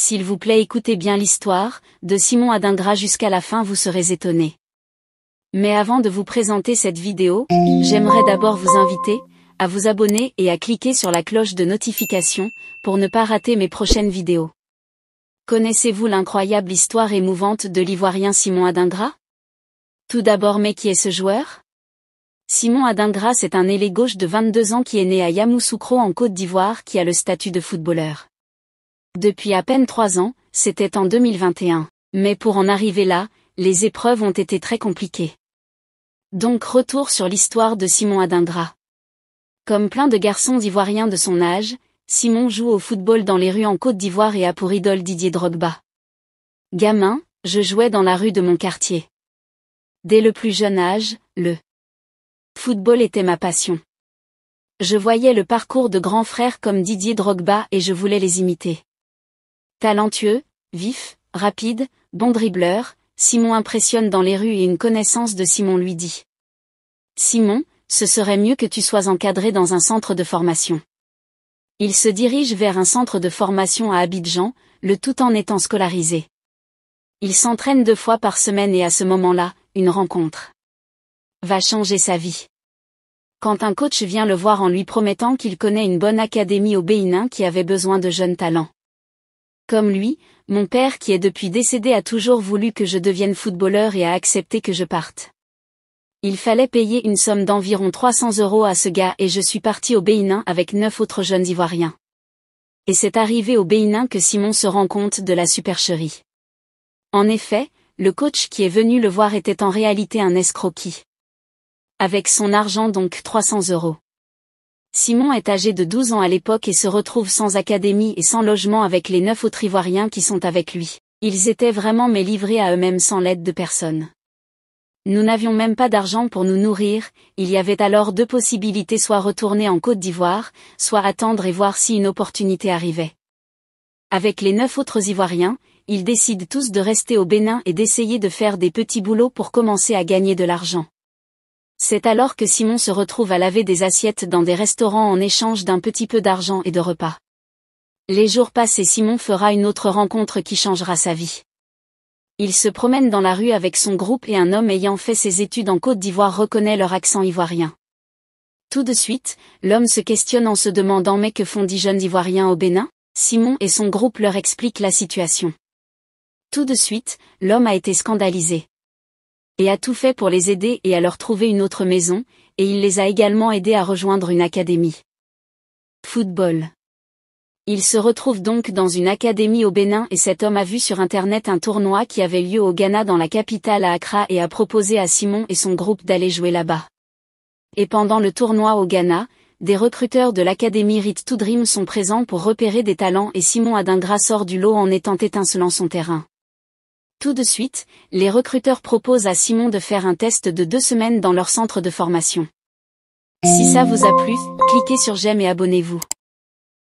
S'il vous plaît, écoutez bien l'histoire, de Simon Adingra jusqu'à la fin, vous serez étonnés. Mais avant de vous présenter cette vidéo, j'aimerais d'abord vous inviter à vous abonner et à cliquer sur la cloche de notification pour ne pas rater mes prochaines vidéos. Connaissez-vous l'incroyable histoire émouvante de l'Ivoirien Simon Adingra? Tout d'abord, mais qui est ce joueur? Simon Adingra, c'est un ailier gauche de 22 ans qui est né à Yamoussoukro en Côte d'Ivoire, qui a le statut de footballeur. Depuis à peine 3 ans, c'était en 2021. Mais pour en arriver là, les épreuves ont été très compliquées. Donc retour sur l'histoire de Simon Adingra. Comme plein de garçons ivoiriens de son âge, Simon joue au football dans les rues en Côte d'Ivoire et a pour idole Didier Drogba. Gamin, je jouais dans la rue de mon quartier. Dès le plus jeune âge, le football était ma passion. Je voyais le parcours de grands frères comme Didier Drogba et je voulais les imiter. Talentueux, vif, rapide, bon dribbleur, Simon impressionne dans les rues et une connaissance de Simon lui dit: Simon, ce serait mieux que tu sois encadré dans un centre de formation. Il se dirige vers un centre de formation à Abidjan, le tout en étant scolarisé. Il s'entraîne 2 fois par semaine et à ce moment-là, une rencontre va changer sa vie. Quand un coach vient le voir en lui promettant qu'il connaît une bonne académie au Bénin qui avait besoin de jeunes talents. Comme lui, mon père qui est depuis décédé a toujours voulu que je devienne footballeur et a accepté que je parte. Il fallait payer une somme d'environ 300 € à ce gars et je suis parti au Bénin avec 9 autres jeunes Ivoiriens. Et c'est arrivé au Bénin que Simon se rend compte de la supercherie. En effet, le coach qui est venu le voir était en réalité un escroquis. Avec son argent, donc 300 €. Simon est âgé de 12 ans à l'époque et se retrouve sans académie et sans logement avec les 9 autres Ivoiriens qui sont avec lui. Ils étaient vraiment mais livrés à eux-mêmes sans l'aide de personne. Nous n'avions même pas d'argent pour nous nourrir, il y avait alors 2 possibilités: soit retourner en Côte d'Ivoire, soit attendre et voir si une opportunité arrivait. Avec les 9 autres Ivoiriens, ils décident tous de rester au Bénin et d'essayer de faire des petits boulots pour commencer à gagner de l'argent. C'est alors que Simon se retrouve à laver des assiettes dans des restaurants en échange d'un petit peu d'argent et de repas. Les jours passent et Simon fera une autre rencontre qui changera sa vie. Il se promène dans la rue avec son groupe et un homme ayant fait ses études en Côte d'Ivoire reconnaît leur accent ivoirien. Tout de suite, l'homme se questionne en se demandant: mais que font 10 jeunes Ivoiriens au Bénin? Simon et son groupe leur expliquent la situation. Tout de suite, l'homme a été scandalisé. Et a tout fait pour les aider et à leur trouver une autre maison, et il les a également aidés à rejoindre une académie. Football. Il se retrouve donc dans une académie au Bénin et cet homme a vu sur internet un tournoi qui avait lieu au Ghana dans la capitale à Accra et a proposé à Simon et son groupe d'aller jouer là-bas. Et pendant le tournoi au Ghana, des recruteurs de l'académie Rit to Dream sont présents pour repérer des talents et Simon Adingra sort du lot en étant étincelant son terrain. Tout de suite, les recruteurs proposent à Simon de faire un test de 2 semaines dans leur centre de formation. Si ça vous a plu, cliquez sur j'aime et abonnez-vous.